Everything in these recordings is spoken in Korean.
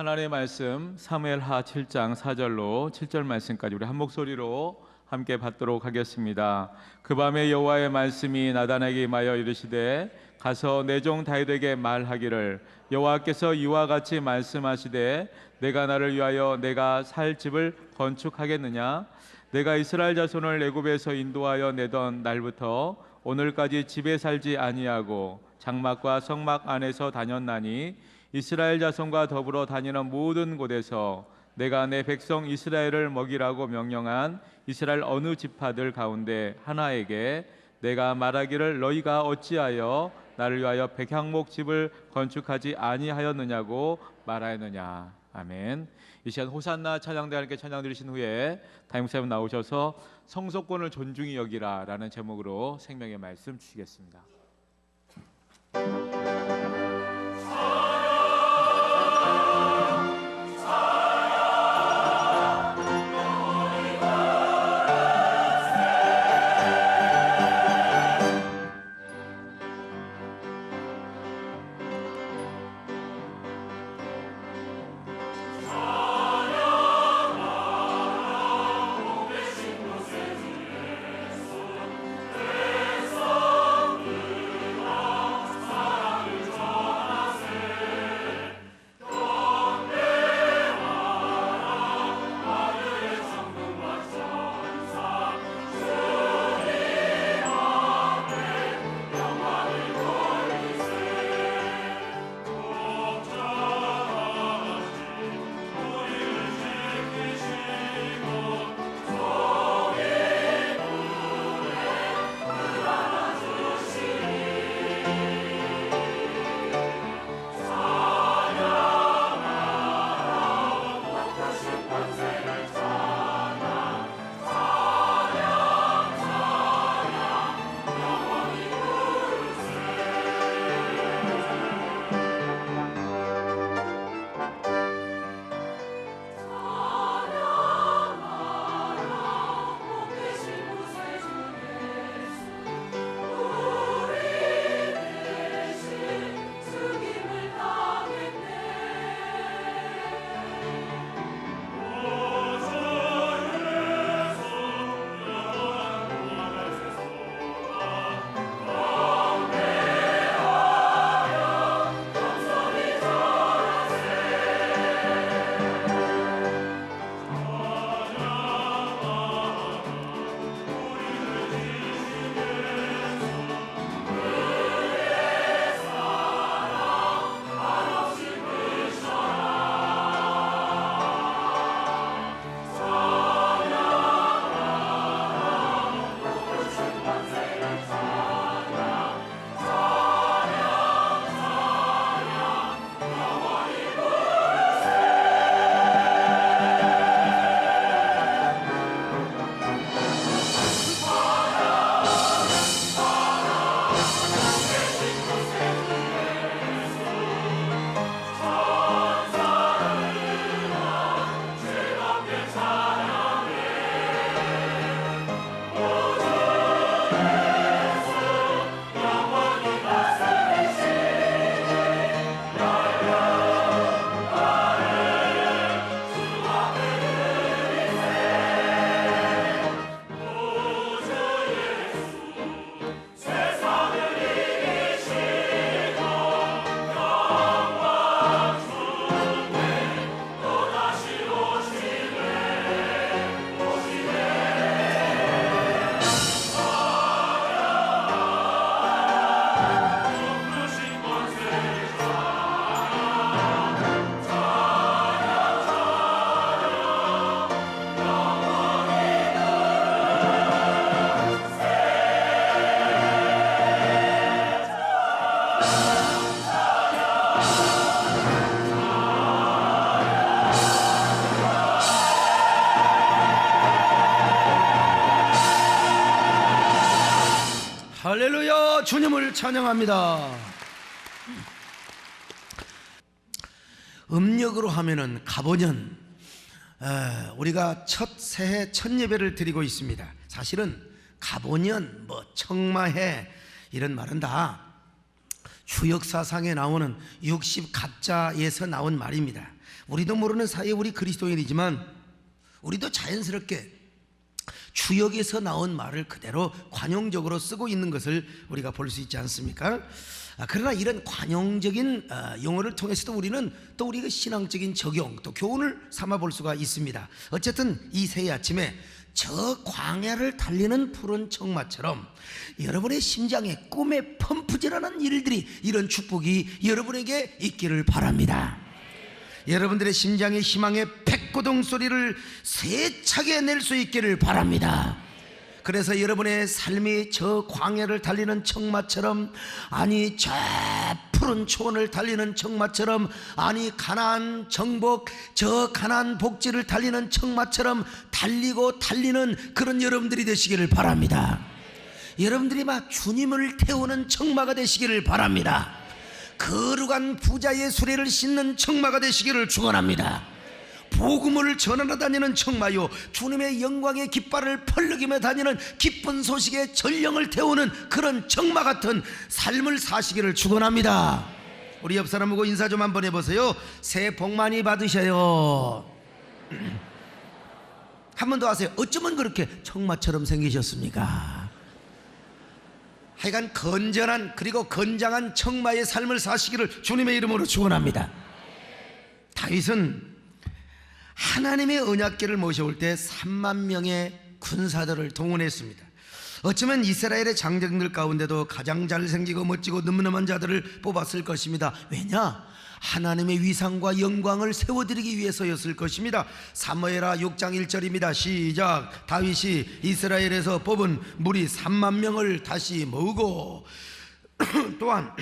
하나님의 말씀 사무엘하 7장 4절로 7절 말씀까지 우리 한 목소리로 함께 받도록 하겠습니다. 그 밤에 여호와의 말씀이 나단에게 임하여 이르시되 가서 내 종 다윗에게 말하기를 여호와께서 이와 같이 말씀하시되 내가 나를 위하여 내가 살 집을 건축하겠느냐? 내가 이스라엘 자손을 애굽에서 인도하여 내던 날부터 오늘까지 집에 살지 아니하고 장막과 성막 안에서 다녔나니 이스라엘 자손과 더불어 다니는 모든 곳에서 내가 내 백성 이스라엘을 먹이라고 명령한 이스라엘 어느 지파들 가운데 하나에게 내가 말하기를 너희가 어찌하여 나를 위하여 백향목 집을 건축하지 아니하였느냐고 말하였느냐. 아멘. 이 시간 호산나 찬양대 함께 찬양 드리신 후에 담임목사님 나오셔서 성소권을 존중히 여기라 라는 제목으로 생명의 말씀 주시겠습니다. 할렐루야, 주님을 찬양합니다. 음력으로 하면은 갑오년, 우리가 첫 새해 첫 예배를 드리고 있습니다. 사실은 갑오년, 청마해 이런 말은 다 주역사상에 나오는 60갑자에서 나온 말입니다. 우리도 모르는 사이에 우리 그리스도인이지만 우리도 자연스럽게 주역에서 나온 말을 그대로 관용적으로 쓰고 있는 것을 우리가 볼 수 있지 않습니까? 그러나 이런 관용적인 용어를 통해서도 우리는 또 우리가 신앙적인 적용 또 교훈을 삼아 볼 수가 있습니다. 어쨌든 이 새해 아침에 저 광야를 달리는 푸른 청마처럼 여러분의 심장에 꿈에 펌프질하는 일들이, 이런 축복이 여러분에게 있기를 바랍니다. 여러분들의 심장의 희망의 백고동 소리를 세차게 낼 수 있기를 바랍니다. 그래서 여러분의 삶이 저 광야를 달리는 청마처럼, 아니 저 푸른 초원을 달리는 청마처럼, 아니 가나안 정복, 저 가나안 복지를 달리는 청마처럼 달리고 달리는 그런 여러분들이 되시기를 바랍니다. 여러분들이 막 주님을 태우는 청마가 되시기를 바랍니다. 거룩한 부자의 수레를 싣는 청마가 되시기를 축원합니다. 복음을 전하러 다니는 청마요, 주님의 영광의 깃발을 펄럭이며 다니는 기쁜 소식의 전령을 태우는 그런 청마 같은 삶을 사시기를 축원합니다. 우리 옆 사람하고 인사 좀 한번 해보세요. 새해 복 많이 받으셔요. 한 번 더 하세요. 어쩌면 그렇게 청마처럼 생기셨습니까? 하여간 건전한 그리고 건장한 청마의 삶을 사시기를 주님의 이름으로 축원합니다. 다윗은 하나님의 언약궤를 모셔올 때 3만 명의 군사들을 동원했습니다. 어쩌면 이스라엘의 장정들 가운데도 가장 잘생기고 멋지고 늠름한 자들을 뽑았을 것입니다. 왜냐? 하나님의 위상과 영광을 세워드리기 위해서였을 것입니다. 사무엘하 6장 1절입니다. 시작. 다윗이 이스라엘에서 뽑은 무리 3만 명을 다시 모으고 또한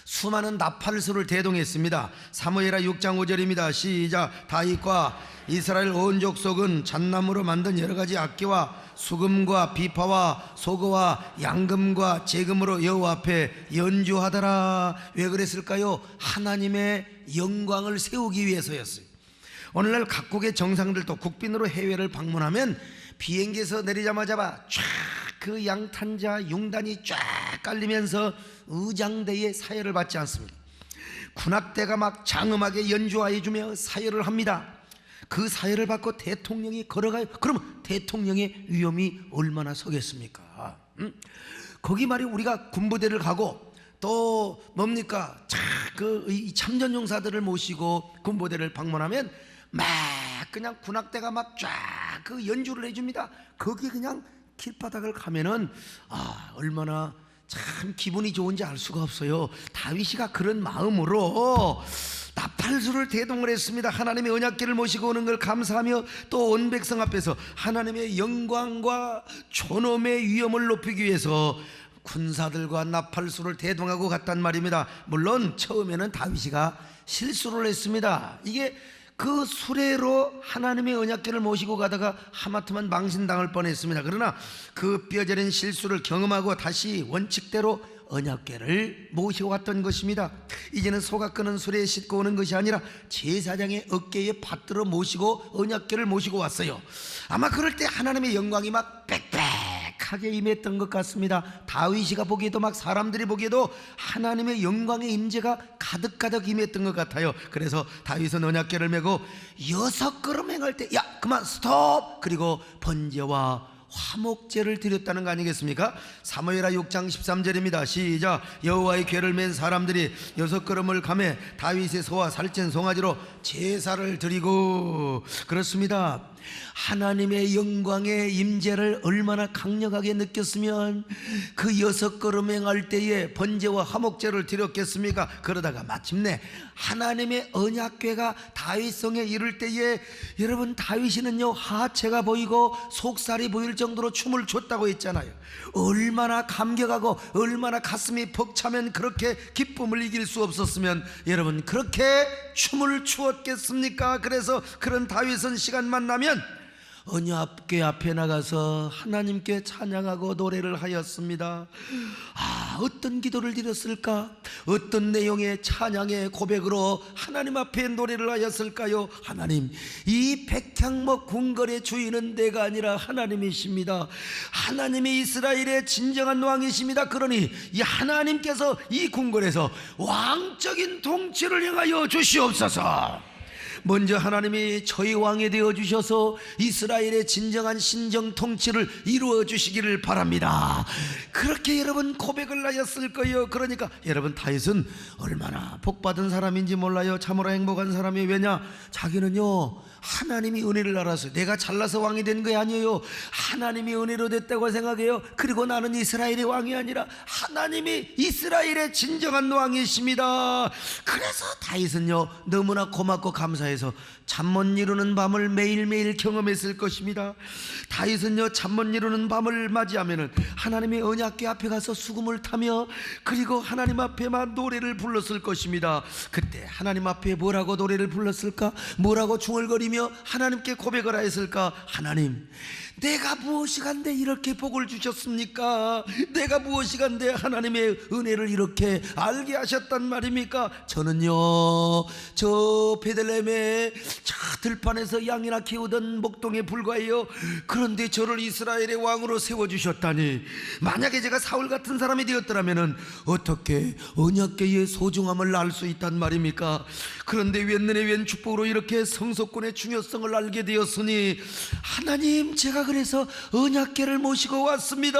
수많은 나팔수를 대동했습니다. 사무엘하 6장 5절입니다. 시작. 다윗과 이스라엘 온 족속은 잣나무로 만든 여러가지 악기와 수금과 비파와 소거와 양금과 재금으로 여호와 앞에 연주하더라. 왜 그랬을까요? 하나님의 영광을 세우기 위해서였어요. 오늘날 각국의 정상들도 국빈으로 해외를 방문하면 비행기에서 내리자마자 쫙 그 양탄자 융단이 쫙 깔리면서 의장대의 사열을 받지 않습니다. 군악대가 막 장엄하게 연주하여 주며 사열을 합니다. 그 사열을 받고 대통령이 걸어가요. 그러면 대통령의 위험이 얼마나 서겠습니까? 거기 말이 우리가 군부대를 가고 또 뭡니까? 그 참전용사들을 모시고 군부대를 방문하면 막 그냥 군악대가 막 쫙 그 연주를 해줍니다. 거기 그냥 길바닥을 가면은 얼마나 참 기분이 좋은지 알 수가 없어요. 다윗이가 그런 마음으로 나팔수를 대동을 했습니다. 하나님의 언약궤를 모시고 오는 걸 감사하며 또 온 백성 앞에서 하나님의 영광과 존엄의 위엄을 높이기 위해서 군사들과 나팔수를 대동하고 갔단 말입니다. 물론 처음에는 다윗이가 실수를 했습니다. 이게 그 수레로 하나님의 언약궤를 모시고 가다가 하마터면 망신당할 뻔했습니다. 그러나 그 뼈저린 실수를 경험하고 다시 원칙대로 언약궤를 모시고 갔던 것입니다. 이제는 소가 끄는 수레에 싣고 오는 것이 아니라 제사장의 어깨에 받들어 모시고 언약궤를 모시고 왔어요. 아마 그럴 때 하나님의 영광이 막 빽빽하게 임했던 것 같습니다. 다윗이가 보기에도 막 사람들이 보기에도 하나님의 영광의 임재가 가득가득 임했던 것 같아요. 그래서 다윗은 언약궤를 메고 6걸음 행할 때 야 그만 스톱! 그리고 번제와 화목제를 드렸다는 거 아니겠습니까? 사무엘하 6장 13절입니다. 시작. 여호와의 궤를 맨 사람들이 6걸음을 가매 다윗의 소와 살찐 송아지로 제사를 드리고, 그렇습니다. 하나님의 영광의 임재를 얼마나 강력하게 느꼈으면 그 6걸음 행할 때에 번제와 화목제를 드렸겠습니까? 그러다가 마침내 하나님의 언약궤가 다윗성에 이를 때에 여러분, 다윗이는요 하체가 보이고 속살이 보일 정도로 춤을 췄다고 했잖아요. 얼마나 감격하고 얼마나 가슴이 벅차면 그렇게 기쁨을 이길 수 없었으면 여러분 그렇게 춤을 추었겠습니까? 그래서 그런 다윗은 시간만 나면 언약궤 앞에 나가서 하나님께 찬양하고 노래를 하였습니다. 어떤 기도를 드렸을까? 어떤 내용의 찬양의 고백으로 하나님 앞에 노래를 하였을까요? 하나님, 이 백향목 궁궐의 주인은 내가 아니라 하나님이십니다. 하나님이 이스라엘의 진정한 왕이십니다. 그러니 이 하나님께서 이 궁궐에서 왕적인 통치를 행하여 주시옵소서. 먼저 하나님이 저희 왕이 되어 주셔서 이스라엘의 진정한 신정 통치를 이루어 주시기를 바랍니다. 그렇게 여러분 고백을 하셨을 거예요. 그러니까 여러분 다윗은 얼마나 복받은 사람인지 몰라요. 참으로 행복한 사람이. 왜냐? 자기는요 하나님이 은혜를 알아서, 내가 잘나서 왕이 된 게 아니에요. 하나님이 은혜로 됐다고 생각해요. 그리고 나는 이스라엘의 왕이 아니라 하나님이 이스라엘의 진정한 왕이십니다. 그래서 다윗은요 너무나 고맙고 감사해서 잠 못 이루는 밤을 매일매일 경험했을 것입니다. 다윗은요 잠 못 이루는 밤을 맞이하면은 하나님의 언약궤 앞에 가서 수금을 타며 그리고 하나님 앞에만 노래를 불렀을 것입니다. 그때 하나님 앞에 뭐라고 노래를 불렀을까? 뭐라고 중얼거리며 하나님께 고백을 하였을까? 하나님, 내가 무엇이간데 이렇게 복을 주셨습니까? 내가 무엇이간데 하나님의 은혜를 이렇게 알게 하셨단 말입니까? 저는요 저 베들레헴의 저 들판에서 양이나 키우던 목동에 불과해요. 그런데 저를 이스라엘의 왕으로 세워주셨다니, 만약에 제가 사울 같은 사람이 되었더라면 어떻게 언약궤의 소중함을 알 수 있단 말입니까? 그런데 웬 은혜 웬 축복으로 이렇게 성소권의 중요성을 알게 되었으니, 하나님, 제가 그래서 언약궤를 모시고 왔습니다.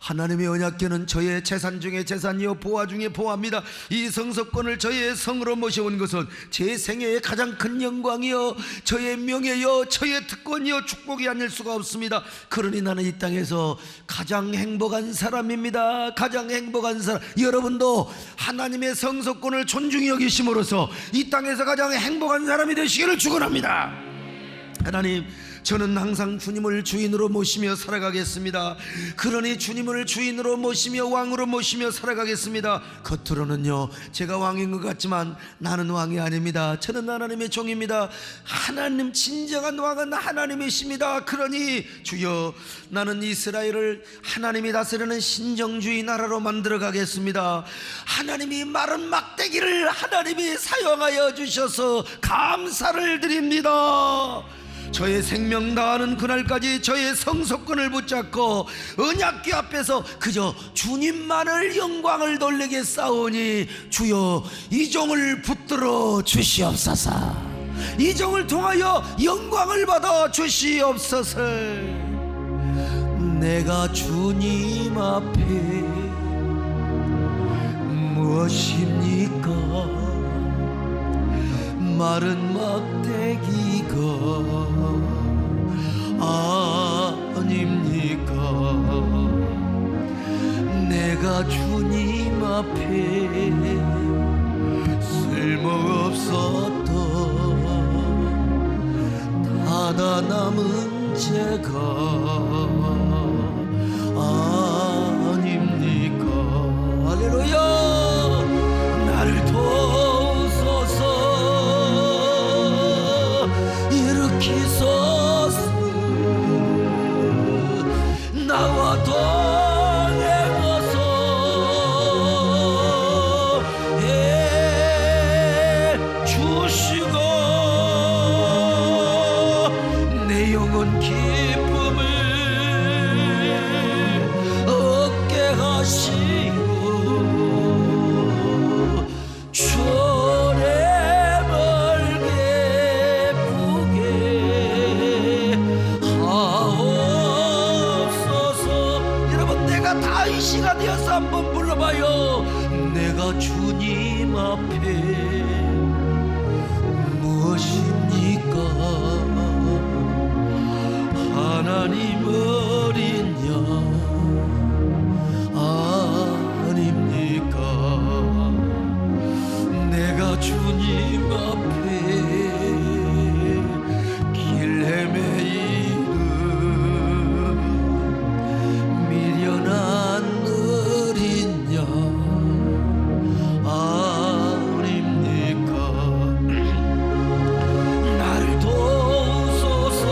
하나님의 언약궤는 저의 재산 중에 재산이요 보화 중에 보화입니다. 이 성소권을 저의 성으로 모셔온 것은 제 생애의 가장 큰 영광이요 저의 명예요 저의 특권이요 축복이 아닐 수가 없습니다. 그러니 나는 이 땅에서 가장 행복한 사람입니다. 가장 행복한 사람. 여러분도 하나님의 성소권을 존중히 여기심으로써 이 땅에서 가장 행복한 사람이 되시기를 축원합니다. 하나님, 저는 항상 주님을 주인으로 모시며 살아가겠습니다. 그러니 주님을 주인으로 모시며 왕으로 모시며 살아가겠습니다. 겉으로는요 제가 왕인 것 같지만 나는 왕이 아닙니다. 저는 하나님의 종입니다. 하나님, 진정한 왕은 하나님이십니다. 그러니 주여, 나는 이스라엘을 하나님이 다스리는 신정주의 나라로 만들어 가겠습니다. 하나님이 마른 막대기를 하나님이 사용하여 주셔서 감사를 드립니다. 저의 생명 다하는 그날까지 저의 성소권을 붙잡고 언약궤 앞에서 그저 주님만을 영광을 돌리게 싸우니, 주여 이 종을 붙들어 주시옵소서. 이 종을 통하여 영광을 받아 주시옵소서. 내가 주님 앞에 무엇입니까? 마른 막대기가 아닙니까? 내가 주님 앞에 쓸모없었던 하나 남은 죄가 아닙니까? 할렐루야. 나를 도우소서. 일으키소서. 나와 동행하소 해주시고 내 영혼 기쁨을 얻게 하시고 다윗이가 되어서 한번 불러봐요. 내가 주님 앞에 무엇입니까? 하나님 어린 양 아닙니까? 내가 주님 앞에 길 헤매이는 미련한 어린 양 아닙니까? 나를 도우소서.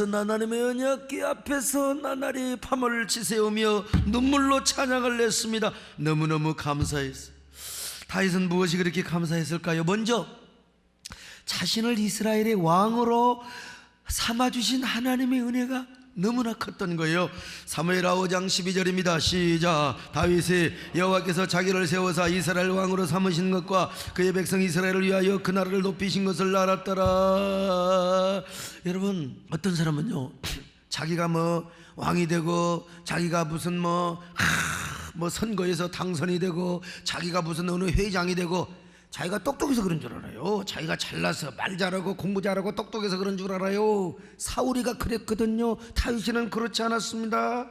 앞에서 하나님의 언약궤 앞에서 나날이 밤을 지새우며 눈물로 찬양을 냈습니다. 너무너무 감사했어요. 다윗은 무엇이 그렇게 감사했을까요? 먼저 자신을 이스라엘의 왕으로 삼아주신 하나님의 은혜가 너무나 컸던 거예요. 사무엘하 5장 12절입니다. 시작. 다윗이 여호와께서 자기를 세워서 이스라엘 왕으로 삼으신 것과 그의 백성 이스라엘을 위하여 그 나라를 높이신 것을 알았더라. 여러분, 어떤 사람은요, 자기가 뭐 왕이 되고 자기가 무슨 뭐 선거에서 당선이 되고 자기가 무슨 어느 회장이 되고 자기가 똑똑해서 그런 줄 알아요. 자기가 잘나서 말 잘하고 공부 잘하고 똑똑해서 그런 줄 알아요. 사울이가 그랬거든요. 다윗이는 그렇지 않았습니다.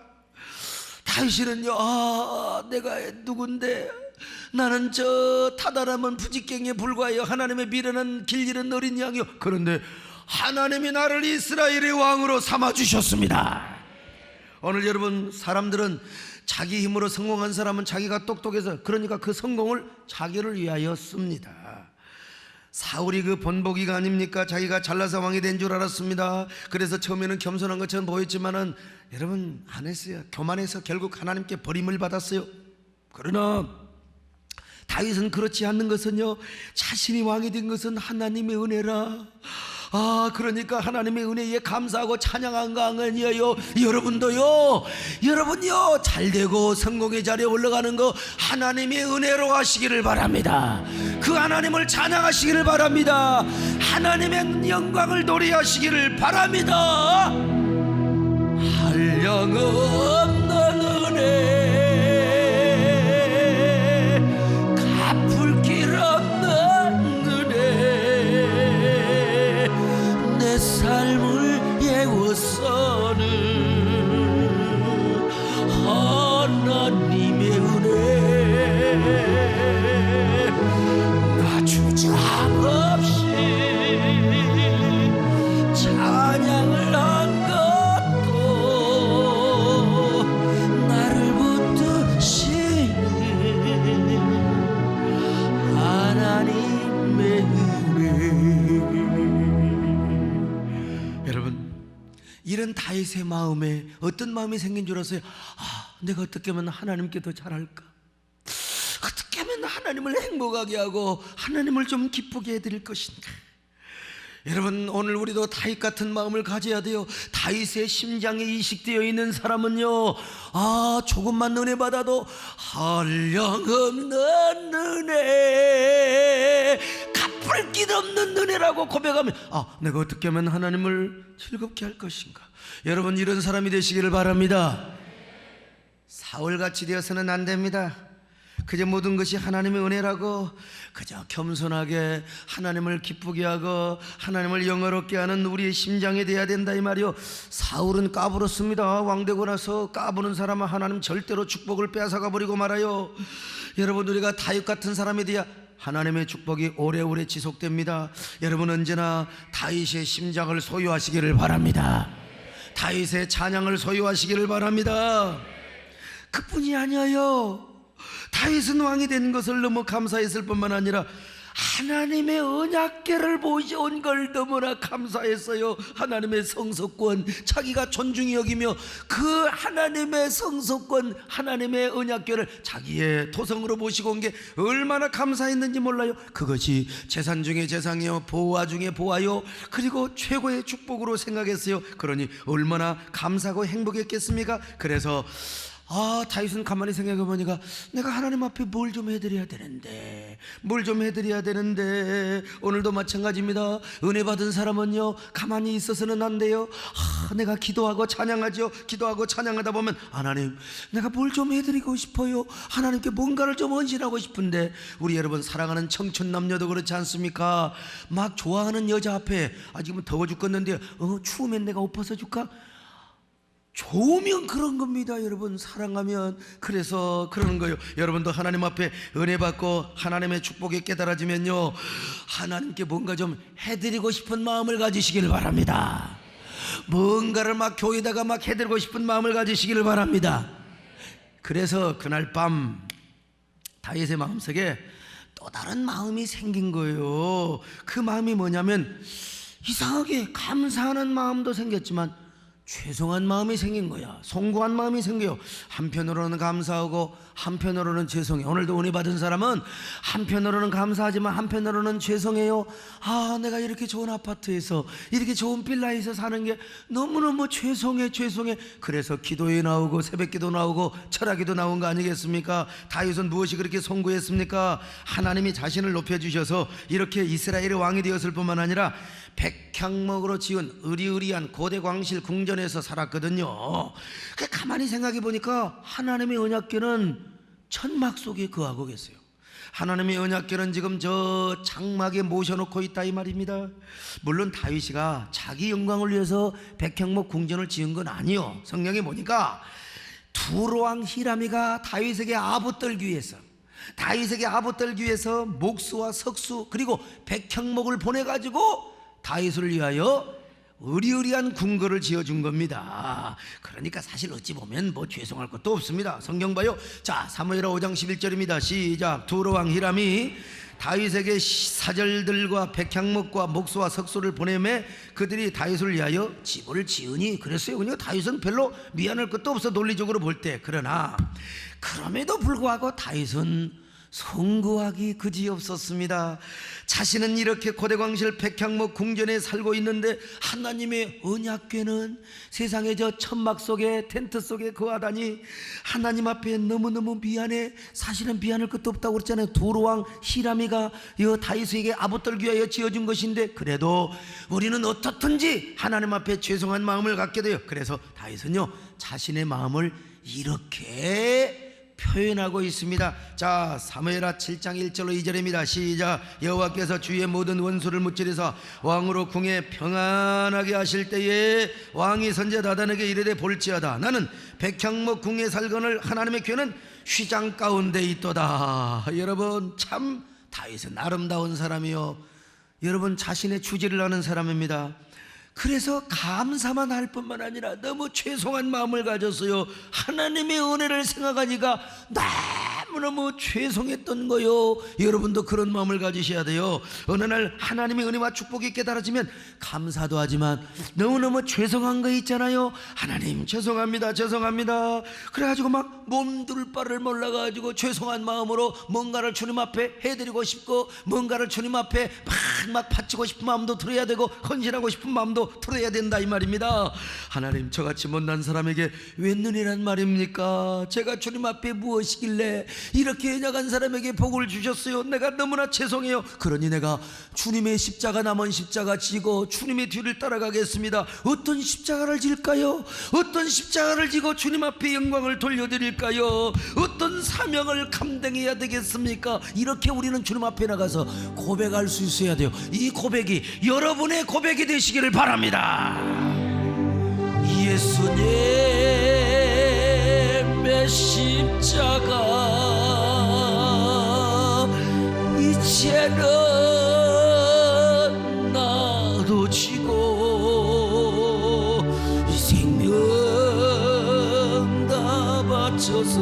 다윗이는요, 내가 누군데, 나는 저 타다라면 부지깽이에 불과해요. 하나님의 미련한 길 잃은 어린 양이요. 그런데 하나님이 나를 이스라엘의 왕으로 삼아주셨습니다. 오늘 여러분, 사람들은 자기 힘으로 성공한 사람은 자기가 똑똑해서, 그러니까 그 성공을 자기를 위하여 씁니다. 사울이 그 본보기가 아닙니까? 자기가 잘나서 왕이 된 줄 알았습니다. 그래서 처음에는 겸손한 것처럼 보였지만은 여러분, 안 했어요. 교만해서 결국 하나님께 버림을 받았어요. 그러나 다윗은 그렇지 않는 것은요, 자신이 왕이 된 것은 하나님의 은혜라. 그러니까 하나님의 은혜에 감사하고 찬양한 거 아니에요. 여러분도요, 여러분요, 잘되고 성공의 자리에 올라가는 거 하나님의 은혜로 하시기를 바랍니다. 그 하나님을 찬양하시기를 바랍니다. 하나님의 영광을 노래하시기를 바랍니다. 한량없는 은혜, 갚을 길 없는 은혜, 내 삶을 예워서는 하나님의 은혜, 나 주장 없이 찬양을 한 것도 나를 붙드신 하나님의 은혜. 여러분, 이런 다윗의 마음에 어떤 마음이 생긴 줄 아세요? 내가 어떻게 하면 하나님께 더 잘할까? 어떻게 하면 하나님을 행복하게 하고 하나님을 좀 기쁘게 해드릴 것인가? 여러분, 오늘 우리도 다윗 같은 마음을 가져야 돼요. 다윗의 심장에 이식되어 있는 사람은요, 조금만 은혜 받아도 한량없는 은혜, 갚을 길 없는 은혜라고 고백하면, 내가 어떻게 하면 하나님을 즐겁게 할 것인가? 여러분, 이런 사람이 되시기를 바랍니다. 사울같이 되어서는 안 됩니다. 그저 모든 것이 하나님의 은혜라고 그저 겸손하게 하나님을 기쁘게 하고 하나님을 영화롭게 하는 우리의 심장이 돼야 된다, 이 말이요. 사울은 까불었습니다. 왕되고 나서 까부는 사람은 하나님 절대로 축복을 빼앗아가 버리고 말아요. 여러분, 우리가 다윗 같은 사람이 돼야 하나님의 축복이 오래오래 지속됩니다. 여러분, 언제나 다윗의 심장을 소유하시기를 바랍니다. 다윗의 찬양을 소유하시기를 바랍니다. 그뿐이 아니에요. 다윗은 왕이 된 것을 너무 감사했을 뿐만 아니라 하나님의 언약궤를 모셔온 걸 너무나 감사했어요. 하나님의 성소권, 자기가 존중히 여기며 그 하나님의 성소권, 하나님의 언약궤를 자기의 토성으로 모시고 온 게 얼마나 감사했는지 몰라요. 그것이 재산 중에 재산이요, 보화 중에 보화요, 그리고 최고의 축복으로 생각했어요. 그러니 얼마나 감사하고 행복했겠습니까? 그래서 다윗은 가만히 생각해 보니까 내가 하나님 앞에 뭘 좀 해드려야 되는데, 오늘도 마찬가지입니다. 은혜 받은 사람은요, 가만히 있어서는 안 돼요. 내가 기도하고 찬양하죠. 기도하고 찬양하다 보면, 하나님, 내가 뭘 좀 해드리고 싶어요. 하나님께 뭔가를 좀 헌신하고 싶은데, 우리 여러분 사랑하는 청춘 남녀도 그렇지 않습니까? 막 좋아하는 여자 앞에 지금 더워 죽겠는데 추우면 내가 옷 벗어줄까? 좋으면 그런 겁니다, 여러분. 사랑하면. 그래서 그러는 거예요. 여러분도 하나님 앞에 은혜 받고 하나님의 축복에 깨달아지면요, 하나님께 뭔가 좀 해드리고 싶은 마음을 가지시기를 바랍니다. 뭔가를 막 교회에다가 막 해드리고 싶은 마음을 가지시기를 바랍니다. 그래서 그날 밤 다윗의 마음속에 또 다른 마음이 생긴 거예요. 그 마음이 뭐냐면, 이상하게 감사하는 마음도 생겼지만 죄송한 마음이 생긴 거야. 송구한 마음이 생겨요. 한편으로는 감사하고 한편으로는 죄송해. 오늘도 은혜 받은 사람은 한편으로는 감사하지만 한편으로는 죄송해요. 아, 내가 이렇게 좋은 아파트에서 이렇게 좋은 빌라에서 사는 게 너무너무 죄송해. 그래서 기도에 나오고 새벽기도 나오고 철학기도 나온 거 아니겠습니까? 다윗은 무엇이 그렇게 송구했습니까? 하나님이 자신을 높여주셔서 이렇게 이스라엘의 왕이 되었을 뿐만 아니라 백향목으로 지은 으리으리한 고대 광실 궁전에서 살았거든요. 가만히 생각해 보니까 하나님의 언약궤는 천막 속에 거하고 계세요. 하나님의 언약궤는 지금 저 장막에 모셔놓고 있다 이 말입니다. 물론 다윗이가 자기 영광을 위해서 백향목 궁전을 지은 건 아니요. 성경에 보니까 두로왕 히람이가 다윗에게 아부 떨기 위해서 목수와 석수 그리고 백향목을 보내가지고 다윗을 위하여 으리으리한 궁궐을 지어준 겁니다. 그러니까 사실 어찌 보면 뭐 죄송할 것도 없습니다. 성경 봐요. 자, 사무엘하 5장 11절입니다. 시작. 두로왕 히람이 다윗에게 사절들과 백향목과 목수와 석수를 보내매 그들이 다윗을 위하여 집을 지으니 그랬어요. 그러니까 다윗은 별로 미안할 것도 없어, 논리적으로 볼 때. 그러나 그럼에도 불구하고 다윗은 송구하기 그지없었습니다. 자신은 이렇게 고대광실 백향목 궁전에 살고 있는데 하나님의 언약궤는 세상의 저 천막 속에 텐트 속에 거하다니 하나님 앞에 너무너무 미안해. 사실은 미안할 것도 없다고 그랬잖아요. 두로왕 히람이가 이 다윗에게 아부 떨기 위하여 지어준 것인데 그래도 우리는 어떻든지 하나님 앞에 죄송한 마음을 갖게 돼요. 그래서 다윗은요 자신의 마음을 이렇게 표현하고 있습니다. 자, 사무엘하 7장 1절로 2절입니다. 시작. 여호와께서 주의 모든 원수를 무찌르사 왕으로 궁에 평안하게 하실 때에 왕이 선제 나단에게 이르되 볼지어다 나는 백향목 궁에 살거늘 하나님의 궤는 휘장 가운데 있도다. 여러분 참 다윗은 아름다운 사람이요, 여러분 자신의 주지를 아는 사람입니다. 그래서 감사만 할 뿐만 아니라 너무 죄송한 마음을 가졌어요. 하나님의 은혜를 생각하니까 너무너무 죄송했던 거요. 여러분도 그런 마음을 가지셔야 돼요. 어느 날 하나님의 은혜와 축복이 깨달아지면 감사도 하지만 너무너무 죄송한 거 있잖아요. 하나님 죄송합니다 그래가지고 막 몸둘 바를 몰라가지고 죄송한 마음으로 뭔가를 주님 앞에 해드리고 싶고 뭔가를 주님 앞에 막 바치고 싶은 마음도 들어야 되고 헌신하고 싶은 마음도 풀어야 된다 이 말입니다. 하나님 저같이 못난 사람에게 웬일이란 말입니까? 제가 주님 앞에 무엇이길래 이렇게 연약한 사람에게 복을 주셨어요. 내가 너무나 죄송해요. 그러니 내가 주님의 십자가 남은 십자가 지고 주님의 뒤를 따라가겠습니다. 어떤 십자가를 질까요? 어떤 십자가를 지고 주님 앞에 영광을 돌려드릴까요? 어떤 사명을 감당해야 되겠습니까? 이렇게 우리는 주님 앞에 나가서 고백할 수 있어야 돼요. 이 고백이 여러분의 고백이 되시기를 바랍니다. 예수님의 십자가 이제는 나도 지고 이 생명 다 바쳐서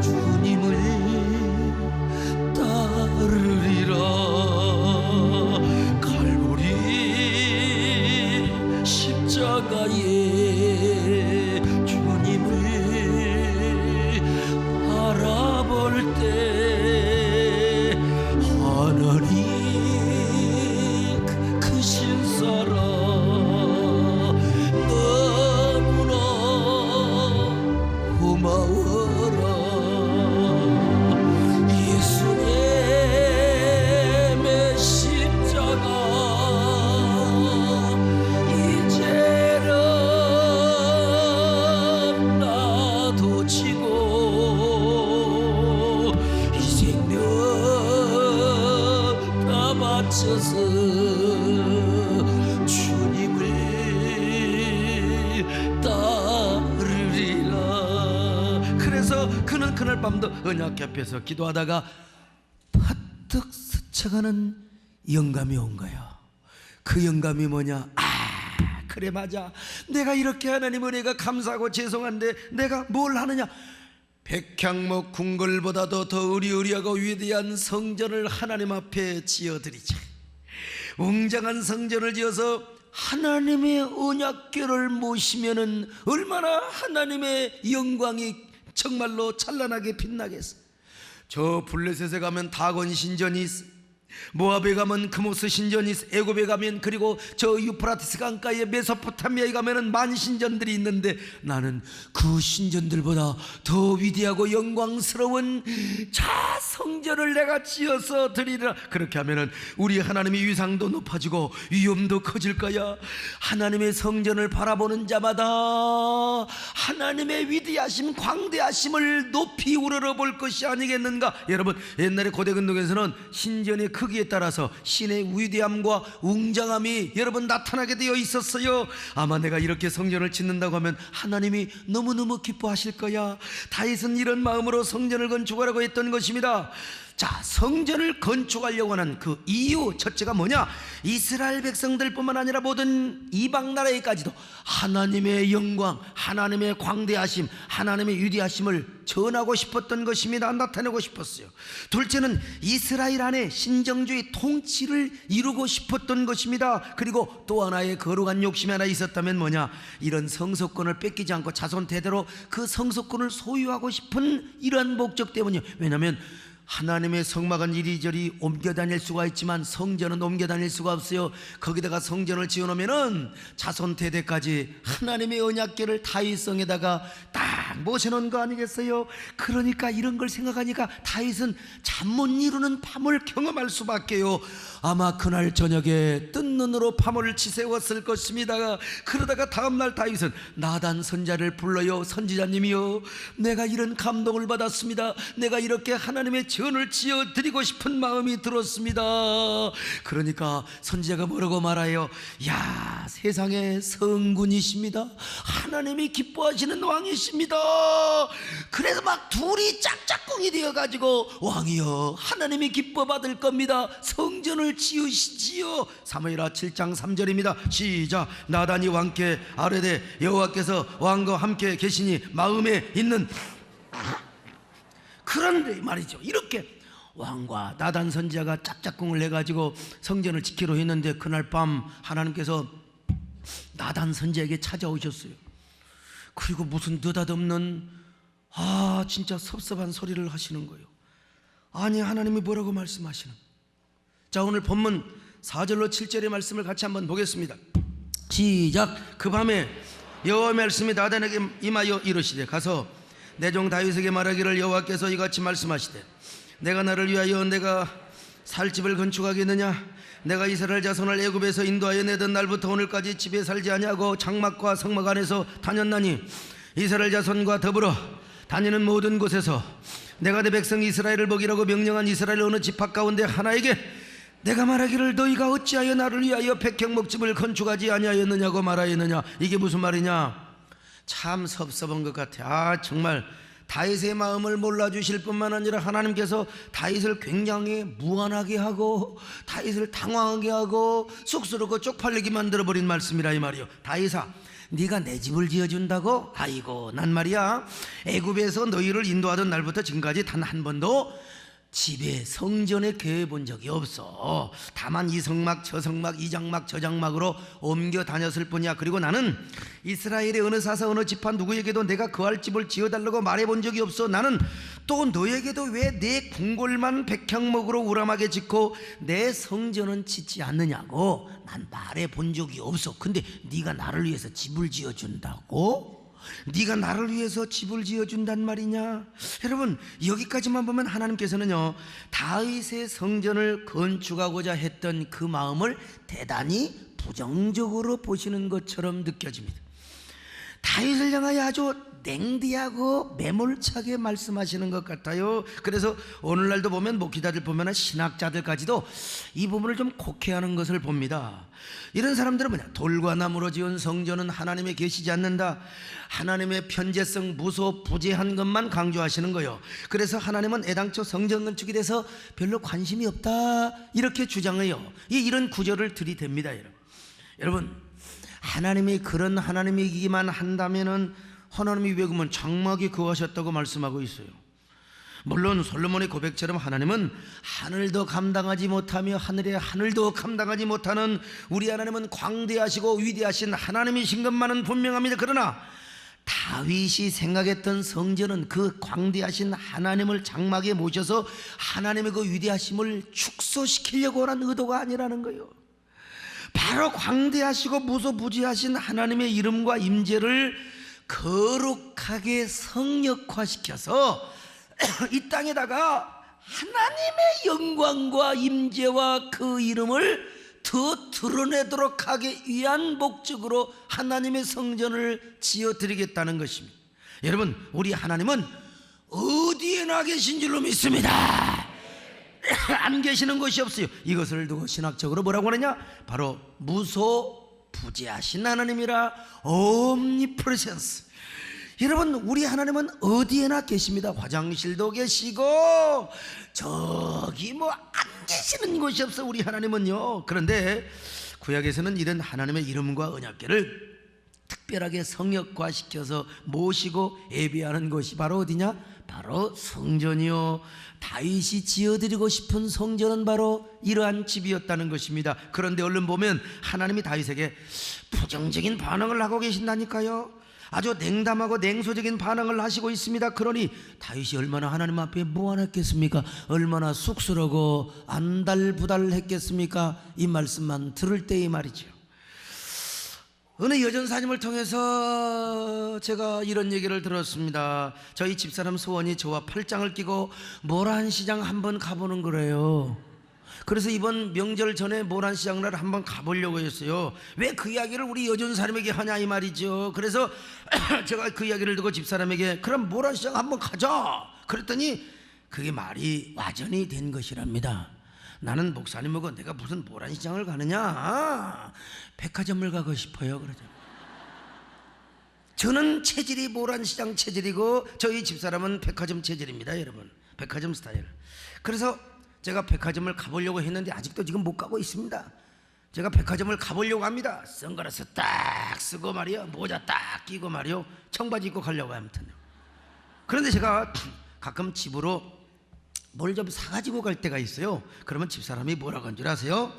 주님을 따르리라. 십자가에 주님을 바라볼 때 하나님 크신 사랑 너무나 고마워라. 예수님의 십자가 바쳐서 주님을 따르리라. 그래서 그는 그날 밤도 언약궤 앞에서 기도하다가 퍼뜩 스쳐가는 영감이 온 거예요. 그 영감이 뭐냐? 그래 맞아, 내가 이렇게 하나님 은혜가 감사하고 죄송한데 내가 뭘 하느냐? 백향목 궁궐보다도 더 으리으리하고 위대한 성전을 하나님 앞에 지어드리자. 웅장한 성전을 지어서 하나님의 언약궤를 모시면은 얼마나 하나님의 영광이 정말로 찬란하게 빛나겠어. 저 블레셋에 가면 다곤 신전이 있어. 모압에 가면 크모스 신전이 있어. 애굽에 가면, 그리고 저 유프라티스 강가에 메소포타미아에 가면은 만신전들이 있는데 나는 그 신전들보다 더 위대하고 영광스러운 자 성전을 내가 지어서 드리리라. 그렇게 하면은 우리 하나님의 위상도 높아지고 위엄도 커질 거야. 하나님의 성전을 바라보는 자마다 하나님의 위대하심, 광대하심을 높이 우러러볼 것이 아니겠는가. 여러분, 옛날에 고대 근동에서는 신전의 크기에 따라서 신의 위대함과 웅장함이 여러분 나타나게 되어 있었어요. 아마 내가 이렇게 성전을 짓는다고 하면 하나님이 너무너무 기뻐하실 거야. 다윗은 이런 마음으로 성전을 건축하라고 했던 것입니다. 자, 성전을 건축하려고 하는 그 이유 첫째가 뭐냐? 이스라엘 백성들뿐만 아니라 모든 이방 나라에까지도 하나님의 영광, 하나님의 광대하심, 하나님의 위대하심을 전하고 싶었던 것입니다. 나타내고 싶었어요. 둘째는 이스라엘 안에 신정주의 통치를 이루고 싶었던 것입니다. 그리고 또 하나의 거룩한 욕심이 하나 있었다면 뭐냐? 이런 성소권을 뺏기지 않고 자손 대대로 그 성소권을 소유하고 싶은 이러한 목적 때문이요. 왜냐하면 하나님의 성막은 이리저리 옮겨 다닐 수가 있지만 성전은 옮겨 다닐 수가 없어요. 거기다가 성전을 지어놓으면은 자손 대대까지 하나님의 언약궤를 다윗성에다가 딱 모셔놓은 거 아니겠어요? 그러니까 이런 걸 생각하니까 다윗은 잠 못 이루는 밤을 경험할 수밖에요. 아마 그날 저녁에 뜬 눈으로 밤을 지새웠을 것입니다. 그러다가 다음날 다윗은 나단 선자를 불러요. 선지자님이요, 내가 이런 감동을 받았습니다. 내가 이렇게 하나님의 전을 지어드리고 싶은 마음이 들었습니다. 그러니까 선지자가 뭐라고 말해요? 야, 세상의 성군이십니다. 하나님이 기뻐하시는 왕이십니다. 그래서 막 둘이 짝짝꿍이 되어가지고 왕이여, 하나님이 기뻐 받을 겁니다. 성전을 지으시지요. 사무엘하 7장 3절입니다 시작. 나단이 왕께 아뢰되 여호와께서 왕과 함께 계시니 마음에 있는. 그런데 말이죠, 이렇게 왕과 나단 선지자가 짝짝꿍을 해가지고 성전을 지키려 했는데 그날 밤 하나님께서 나단 선지자에게 찾아오셨어요. 그리고 무슨 느닷없는 진짜 섭섭한 소리를 하시는 거예요. 아니, 하나님이 뭐라고 말씀하시는? 자, 오늘 본문 4절로 7절의 말씀을 같이 한번 보겠습니다. 시작. 그 밤에 여호와의 말씀이 나단에게 임하여 이르시되 가서 내 종 다윗에게 말하기를 여호와께서 이같이 말씀하시되 내가 나를 위하여 내가 살 집을 건축하겠느냐? 내가 이스라엘 자손을 애굽에서 인도하여 내던 날부터 오늘까지 집에 살지 아니하고 장막과 성막 안에서 다녔나니 이스라엘 자손과 더불어 다니는 모든 곳에서 내가 내 백성 이스라엘을 먹이라고 명령한 이스라엘 어느 지파 가운데 하나에게 내가 말하기를 너희가 어찌하여 나를 위하여 백향목집을 건축하지 아니하였느냐고 말하였느냐? 이게 무슨 말이냐? 참 섭섭한 것 같아. 정말 다윗의 마음을 몰라주실 뿐만 아니라 하나님께서 다윗을 굉장히 무안하게 하고 다윗을 당황하게 하고 쑥스럽고 쪽팔리게 만들어버린 말씀이라 이 말이요. 다윗아, 네가 내 집을 지어준다고? 아이고, 난 말이야 애굽에서 너희를 인도하던 날부터 지금까지 단 한 번도 집에 성전에 계획해 본 적이 없어. 다만 이 성막 저 성막 이 장막 저 장막으로 옮겨 다녔을 뿐이야. 그리고 나는 이스라엘의 어느 사사 어느 지파 누구에게도 내가 거할 집을 지어달라고 말해 본 적이 없어. 나는 또 너에게도 왜 내 궁궐만 백향목으로 우람하게 짓고 내 성전은 짓지 않느냐고 난 말해 본 적이 없어. 근데 네가 나를 위해서 집을 지어준다고? 네가 나를 위해서 집을 지어준단 말이냐? 여러분, 여기까지만 보면 하나님께서는요 다윗의 성전을 건축하고자 했던 그 마음을 대단히 부정적으로 보시는 것처럼 느껴집니다. 다윗을 향하여 아주 냉대하고 매몰차게 말씀하시는 것 같아요. 그래서 오늘날도 보면 목회자들 보면 신학자들까지도 이 부분을 좀 곡해하는 것을 봅니다. 이런 사람들은 뭐냐? 돌과 나무로 지은 성전은 하나님에 계시지 않는다. 하나님의 편재성, 무소, 부재한 것만 강조하시는 거예요. 그래서 하나님은 애당초 성전 건축에 대해서 별로 관심이 없다 이렇게 주장해요. 이런 구절을 들이댑니다. 여러분, 하나님이 그런 하나님이기만 한다면은 하나님이 왜 그러면 장막에 거하셨다고 말씀하고 있어요? 물론 솔로몬의 고백처럼 하나님은 하늘도 감당하지 못하며 하늘의 하늘도 감당하지 못하는 우리 하나님은 광대하시고 위대하신 하나님이신 것만은 분명합니다. 그러나 다윗이 생각했던 성전은 그 광대하신 하나님을 장막에 모셔서 하나님의 그 위대하심을 축소시키려고 하는 의도가 아니라는 거예요. 바로 광대하시고 무소부지하신 하나님의 이름과 임재를 거룩하게 성역화시켜서 이 땅에다가 하나님의 영광과 임재와 그 이름을 더 드러내도록 하기 위한 목적으로 하나님의 성전을 지어드리겠다는 것입니다. 여러분, 우리 하나님은 어디에나 계신 줄로 믿습니다. 안 계시는 곳이 없어요. 이것을 두고 신학적으로 뭐라고 하느냐? 바로 무소부지하신 하나님이라, omnipresence. 여러분, 우리 하나님은 어디에나 계십니다. 화장실도 계시고 저기 뭐 안 계시는 곳이 없어 우리 하나님은요. 그런데 구약에서는 이런 하나님의 이름과 언약궤를 특별하게 성역화시켜서 모시고 예배하는 곳이 바로 어디냐? 바로 성전이요. 다윗이 지어드리고 싶은 성전은 바로 이러한 집이었다는 것입니다. 그런데 얼른 보면 하나님이 다윗에게 부정적인 반응을 하고 계신다니까요. 아주 냉담하고 냉소적인 반응을 하시고 있습니다. 그러니 다윗이 얼마나 하나님 앞에 무안했겠습니까? 얼마나 쑥스러고 안달부달했겠습니까? 이 말씀만 들을 때의 말이죠. 어느 여전사님을 통해서 제가 이런 얘기를 들었습니다. 저희 집사람 소원이 저와 팔짱을 끼고 모란시장 한번 가보는 거래요. 그래서 이번 명절 전에 모란시장날 한번 가보려고 했어요. 왜 그 이야기를 우리 여전사님에게 하냐 이 말이죠. 그래서 제가 그 이야기를 듣고 집사람에게 그럼 모란시장 한번 가자 그랬더니 그게 말이 와전이 된 것이랍니다. 나는 목사님하고 내가 무슨 모란시장을 가느냐, 백화점을 가고 싶어요. 그러죠. 저는 체질이 모란시장 체질이고 저희 집사람은 백화점 체질입니다. 여러분, 백화점 스타일. 그래서 제가 백화점을 가보려고 했는데 아직도 지금 못 가고 있습니다. 제가 백화점을 가보려고 합니다. 선글라스 딱 쓰고 말이요, 모자 딱 끼고 말이요, 청바지 입고 가려고 아무튼. 그런데 제가 가끔 집으로 뭘 좀 사가지고 갈 때가 있어요. 그러면 집사람이 뭐라고 하는 줄 아세요?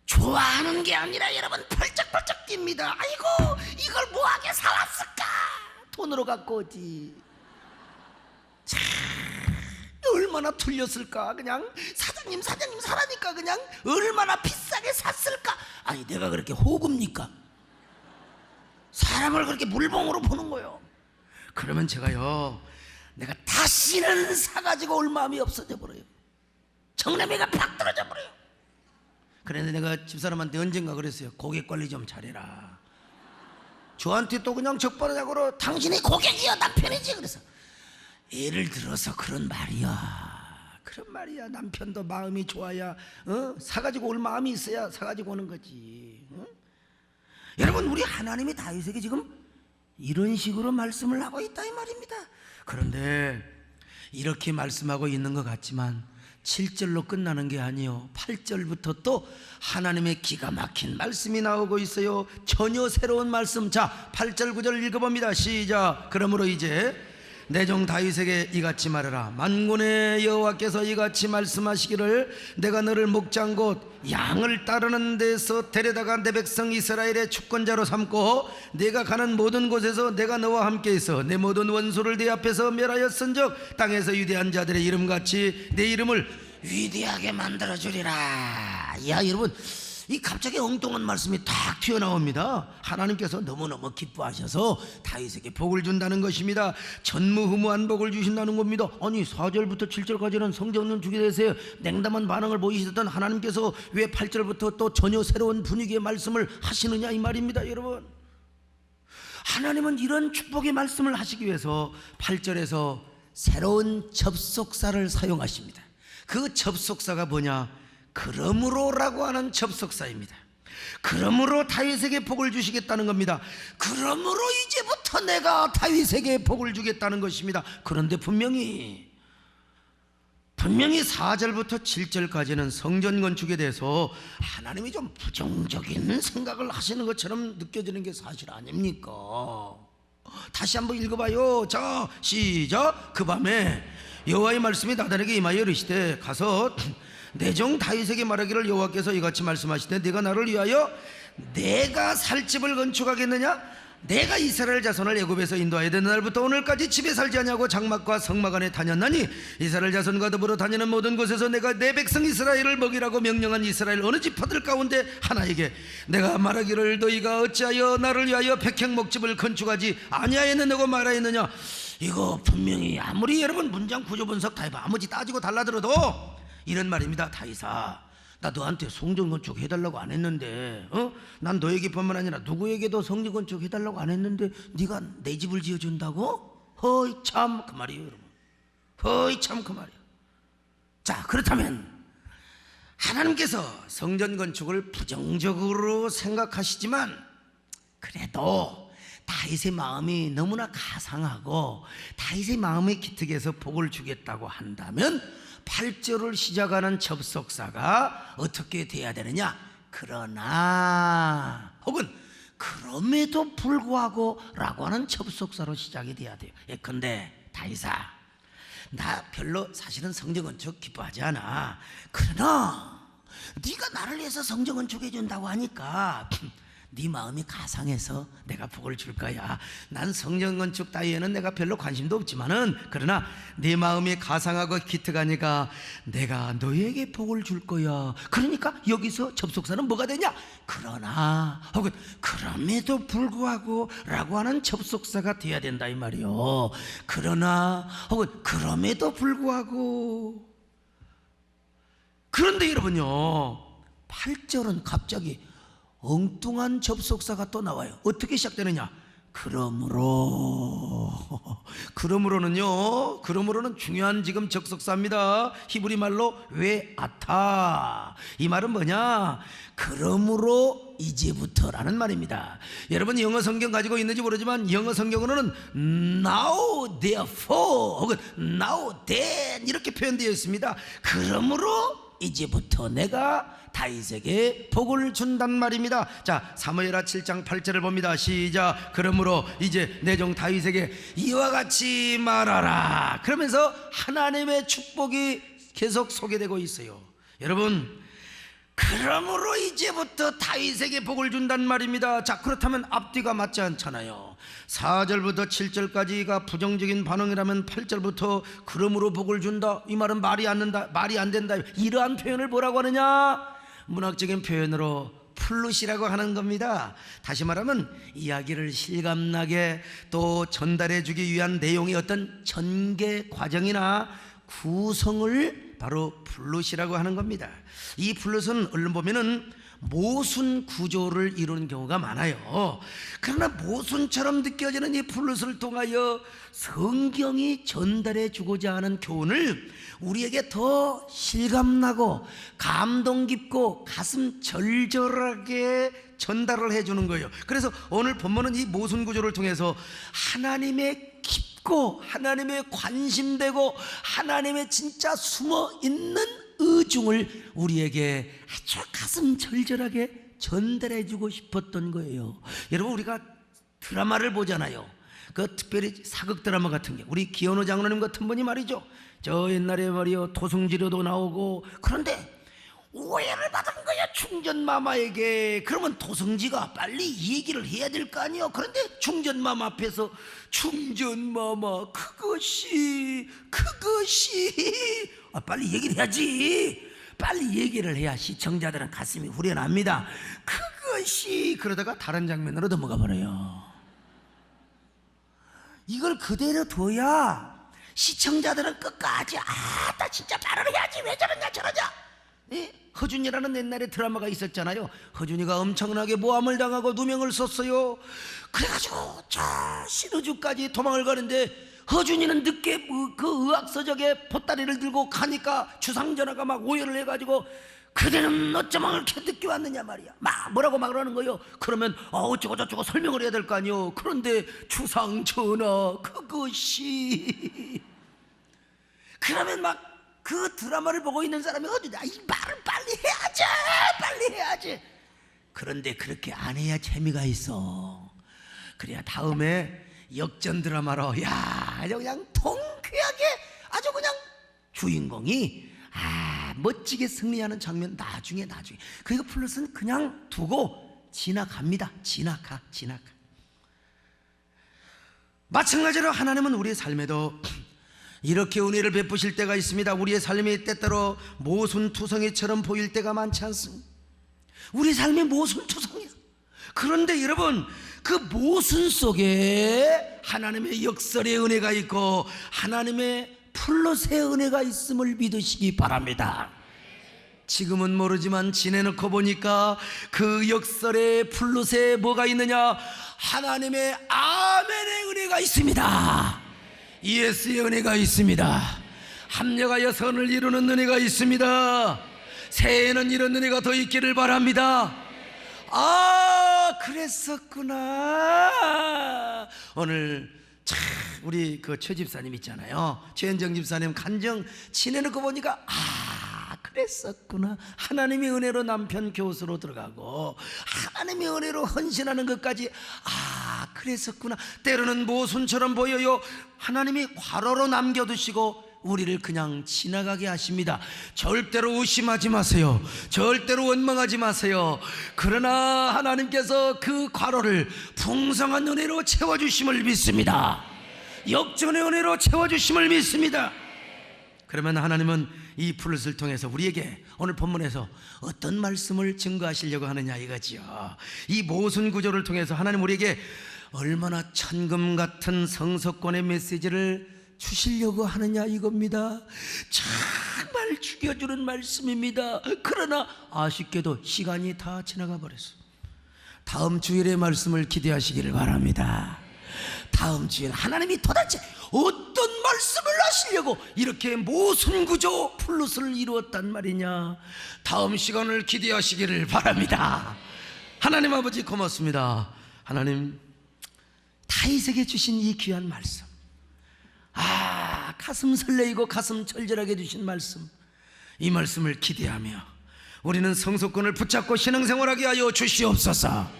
좋아하는 게 아니라 여러분 펄쩍펄쩍 뜁니다. 아이고 이걸 뭐하게 사왔을까? 돈으로 갖고 오지. 참 얼마나 틀렸을까. 그냥 사장님 사라니까 그냥 얼마나 비싸게 샀을까. 아니 내가 그렇게 호구입니까? 사람을 그렇게 물봉으로 보는 거예요. 그러면 제가요, 내가 다시는 사가지고 올 마음이 없어져 버려요. 정남이가 팍 떨어져 버려요. 그런데 내가 집사람한테 언젠가 그랬어요. 고객 관리 좀 잘해라. 저한테 또 그냥 적반하장으로 당신이 고객이야 남편이지. 그래서 예를 들어서 그런 말이야. 남편도 마음이 좋아야 사가지고 올 마음이 있어야 사가지고 오는 거지. 여러분, 우리 하나님이 다윗에게 지금 이런 식으로 말씀을 하고 있다 이 말입니다. 그런데 이렇게 말씀하고 있는 것 같지만 7절로 끝나는 게 아니요, 8절부터 또 하나님의 기가 막힌 말씀이 나오고 있어요. 전혀 새로운 말씀. 자, 8절 9절 읽어봅니다. 시작. 그러므로 이제 내 종 다윗에게 이같이 말하라. 만군의 여호와께서 이같이 말씀하시기를 내가 너를 목장 곧 양을 따르는 데서 데려다가 내 백성 이스라엘의 주권자로 삼고 내가 가는 모든 곳에서 내가 너와 함께 있어 내 모든 원수를 네 앞에서 멸하였은즉 땅에서 위대한 자들의 이름같이 내 이름을 위대하게 만들어주리라. 야 여러분, 이 갑자기 엉뚱한 말씀이 탁 튀어나옵니다. 하나님께서 너무너무 기뻐하셔서 다윗에게 복을 준다는 것입니다. 전무후무한 복을 주신다는 겁니다. 아니 4절부터 7절까지는 성전을 주게 되세요. 냉담한 반응을 보이시던 하나님께서 왜 8절부터 또 전혀 새로운 분위기의 말씀을 하시느냐 이 말입니다. 여러분, 하나님은 이런 축복의 말씀을 하시기 위해서 8절에서 새로운 접속사를 사용하십니다. 그 접속사가 뭐냐? 그러므로라고 하는 접속사입니다. 그러므로 다윗에게 복을 주시겠다는 겁니다. 그러므로 이제부터 내가 다윗에게 복을 주겠다는 것입니다. 그런데 분명히 4절부터 7절까지는 성전 건축에 대해서 하나님이 좀 부정적인 생각을 하시는 것처럼 느껴지는 게 사실 아닙니까? 다시 한번 읽어봐요. 자, 시작. 그 밤에 여호와의 말씀이 나단에게 임하여 이르시되 가서 내 종 다윗에게 말하기를 여호와께서 이같이 말씀하시되 네가 나를 위하여 내가 살 집을 건축하겠느냐? 내가 이스라엘 자손을 애굽에서 인도하여 된 날부터 오늘까지 집에 살지 아니하고 장막과 성막 안에 다녔나니 이스라엘 자손과 더불어 다니는 모든 곳에서 내가 내 백성 이스라엘을 먹이라고 명령한 이스라엘 어느 지파들 가운데 하나에게 내가 말하기를 너희가 어찌하여 나를 위하여 백향목집을 건축하지 아니하였느냐고 말하였느냐? 이거 분명히 아무리 여러분 문장 구조 분석 다 해봐 아무지 따지고 달라들어도 이런 말입니다. 다윗아, 나 너한테 성전 건축 해달라고 안 했는데 난 너에게뿐만 아니라 누구에게도 성전 건축 해달라고 안 했는데 네가 내 집을 지어준다고? 허이 참 그 말이에요 여러분. 허이 참 그 말이에요. 자, 그렇다면 하나님께서 성전 건축을 부정적으로 생각하시지만 그래도 다윗의 마음이 너무나 가상하고 다윗의 마음의 기특해서 복을 주겠다고 한다면 8절을 시작하는 접속사가 어떻게 돼야 되느냐? 그러나 혹은 그럼에도 불구하고 라고 하는 접속사로 시작이 돼야 돼요. 예컨대 다윗아, 나 별로 사실은 성전건축 기뻐하지 않아. 그러나 네가 나를 위해서 성전건축 해준다고 하니까 네 마음이 가상해서 내가 복을 줄 거야. 난 성전 건축 따위에는 내가 별로 관심도 없지만은 그러나 네 마음이 가상하고 기특하니까 내가 너에게 복을 줄 거야. 그러니까 여기서 접속사는 뭐가 되냐? 그러나 혹은 그럼에도 불구하고 라고 하는 접속사가 돼야 된다 이 말이요. 그러나 혹은 그럼에도 불구하고. 그런데 여러분요, 8절은 갑자기 엉뚱한 접속사가 또 나와요. 어떻게 시작되느냐? 그러므로는 중요한 지금 접속사입니다. 히브리 말로 왜 아타. 이 말은 뭐냐? 그러므로 이제부터라는 말입니다. 여러분 영어 성경 가지고 있는지 모르지만 영어 성경으로는 now therefore 혹은 now then 이렇게 표현되어 있습니다. 그러므로 이제부터 내가 다윗에게 복을 준단 말입니다. 자, 사무엘하 7장 8절을 봅니다. 시작. 그러므로 이제 내 종 다윗에게 이와 같이 말하라. 그러면서 하나님의 축복이 계속 소개되고 있어요. 여러분, 그러므로 이제부터 다윗에게 복을 준단 말입니다. 자, 그렇다면 앞뒤가 맞지 않잖아요. 4절부터 7절까지가 부정적인 반응이라면 8절부터 그러므로 복을 준다, 이 말은 말이 안 된다. 이러한 표현을 뭐라고 하느냐? 문학적인 표현으로 플룻이라고 하는 겁니다. 다시 말하면 이야기를 실감나게 또 전달해 주기 위한 내용의 어떤 전개 과정이나 구성을 바로 플룻이라고 하는 겁니다. 이 플룻은 얼른 보면은 모순 구조를 이루는 경우가 많아요. 그러나 모순처럼 느껴지는 이 플룻을 통하여 성경이 전달해 주고자 하는 교훈을 우리에게 더 실감나고 감동 깊고 가슴 절절하게 전달을 해주는 거예요. 그래서 오늘 본문은 이 모순 구조를 통해서 하나님의 깊고 하나님의 관심되고 하나님의 진짜 숨어있는 의중을 우리에게 아주 가슴 절절하게 전달해주고 싶었던 거예요. 여러분, 우리가 드라마를 보잖아요. 그 특별히 사극 드라마 같은 게 우리 기현우 장로님 같은 분이 말이죠, 저 옛날에 말이요 도승지료도 나오고. 그런데 오해를 받은 거야, 충전마마에게. 그러면 도승지가 빨리 이 얘기를 해야 될 거 아니에요. 그런데 충전마마 앞에서 충전마마 그것이 빨리 얘기를 해야지. 빨리 얘기를 해야 시청자들은 가슴이 후련합니다. 그것이. 그러다가 다른 장면으로 넘어가 버려요. 이걸 그대로 둬야 시청자들은 끝까지 나 진짜 발언을 해야지, 왜 저러냐 저러냐. 허준이라는 옛날에 드라마가 있었잖아요. 허준이가 엄청나게 모함을 당하고 누명을 썼어요. 그래가지고 저 신우주까지 도망을 가는데 허준이는 늦게 그 의학서적에 보따리를 들고 가니까 주상전하가 막 오해를 해가지고 그대는 어쩌면 이렇게 늦게 왔느냐 말이야. 뭐라고 막 그러는 거예요. 그러면 어쩌고 저쩌고 설명을 해야 될 거 아니에요. 그런데 주상전하 그것이. 그러면 막 그 드라마를 보고 있는 사람이 어디냐, 이 말을 빨리 해야지. 그런데 그렇게 안 해야 재미가 있어. 그래야 다음에 역전 드라마로 아주 그냥 통쾌하게 아주 그냥 주인공이 멋지게 승리하는 장면 나중에 그러니까 플롯은 그냥 두고 지나갑니다. 지나가. 마찬가지로 하나님은 우리의 삶에도 이렇게 은혜를 베푸실 때가 있습니다. 우리의 삶이 때때로 모순투성이처럼 보일 때가 많지 않습니다. 우리 삶이 모순투성이야. 그런데 여러분, 그 모순 속에 하나님의 역설의 은혜가 있고 하나님의 플롯의 은혜가 있음을 믿으시기 바랍니다. 지금은 모르지만 지내놓고 보니까 그 역설의 플롯에 뭐가 있느냐? 하나님의 아멘의 은혜가 있습니다. 예수의 은혜가 있습니다. 합력하여 선을 이루는 은혜가 있습니다. 새해에는 이런 은혜가 더 있기를 바랍니다. 그랬었구나. 오늘 참 우리 그 최 집사님 있잖아요. 최현정 집사님 간증 지내놓고 보니까 그랬었구나. 하나님의 은혜로 남편 교수로 들어가고 하나님의 은혜로 헌신하는 것까지 그랬었구나. 때로는 모순처럼 보여요. 하나님이 괄호로 남겨두시고 우리를 그냥 지나가게 하십니다. 절대로 의심하지 마세요. 절대로 원망하지 마세요. 그러나 하나님께서 그 괄호를 풍성한 은혜로 채워주심을 믿습니다. 역전의 은혜로 채워주심을 믿습니다. 그러면 하나님은 이 플롯을 통해서 우리에게 오늘 본문에서 어떤 말씀을 증거하시려고 하느냐 이거지요. 이 모순 구조를 통해서 하나님 우리에게 얼마나 천금 같은 성서권의 메시지를 주시려고 하느냐 이겁니다. 정말 죽여주는 말씀입니다. 그러나 아쉽게도 시간이 다 지나가 버렸어요. 다음 주일의 말씀을 기대하시기를 바랍니다. 다음 주일 하나님이 도대체 어떤 말씀을 하시려고 이렇게 모순구조 플롯을 이루었단 말이냐, 다음 시간을 기대하시기를 바랍니다. 하나님 아버지 고맙습니다. 하나님 다윗에게 주신 이 귀한 말씀, 가슴 설레이고 가슴 절절하게 주신 말씀, 이 말씀을 기대하며 우리는 성소권을 붙잡고 신앙생활하게 하여 주시옵소서.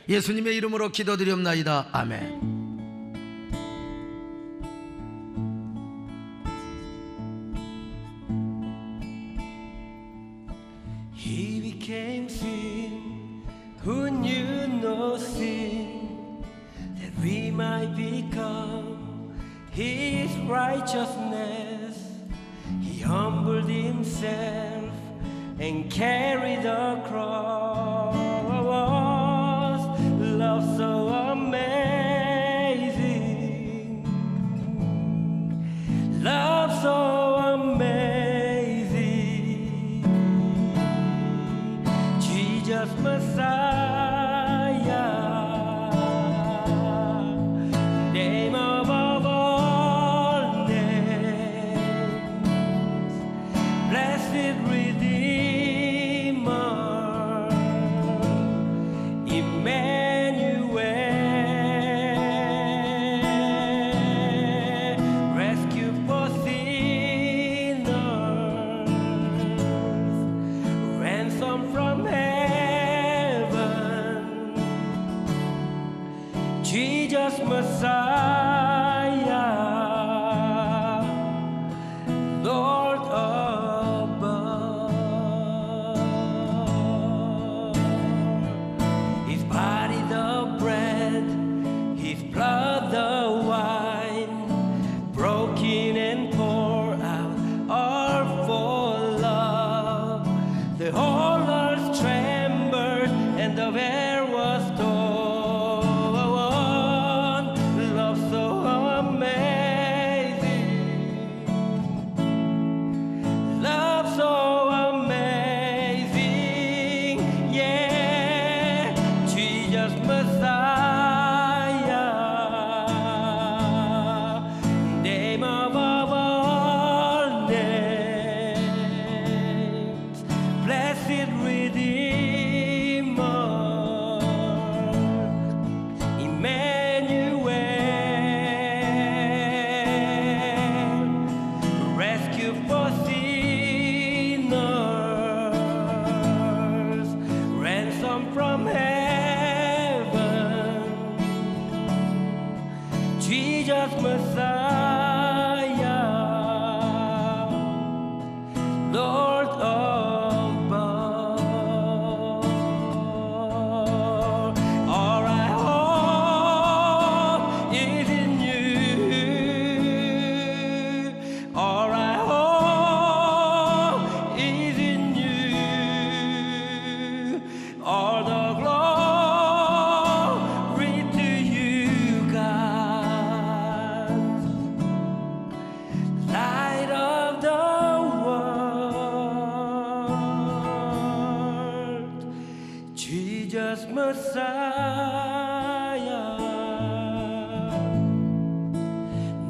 예수님의 이름으로 기도드리옵나이다. 아멘. He became sin, who knew no sin, that we might become His righteousness. He humbled Himself and carried the cross. Love so amazing, love so amazing. Jesus Messiah, name above all names, blessed Redeemer, Emmanuel, rescue for sinners, ransom from heaven, Jesus Messiah, Lord above. His body the bread, His blood the wine, broken and poured out all for love. The whole earth trembled and the air was torn. Love so amazing, love so amazing, yeah, Jesus Messiah, name above all names, blessed Redeemer, Emmanuel, rescue for sinners, ransom from heaven, Jesus Messiah, is in you. All I hope is in you. All the glory to you, God. Light of the world, Jesus Messiah,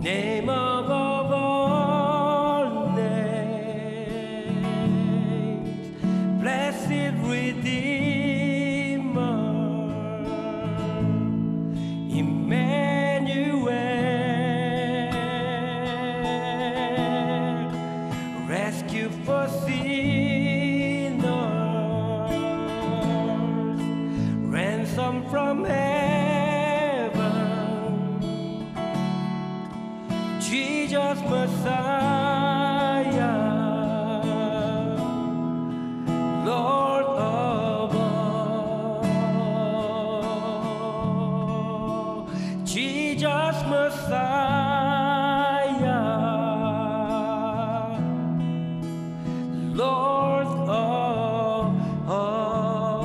name above all names, blessed Redeemer, Emmanuel, rescue for sinners, ransom from heaven, Jesus Messiah, Lord of all, Jesus Messiah, Lord of all.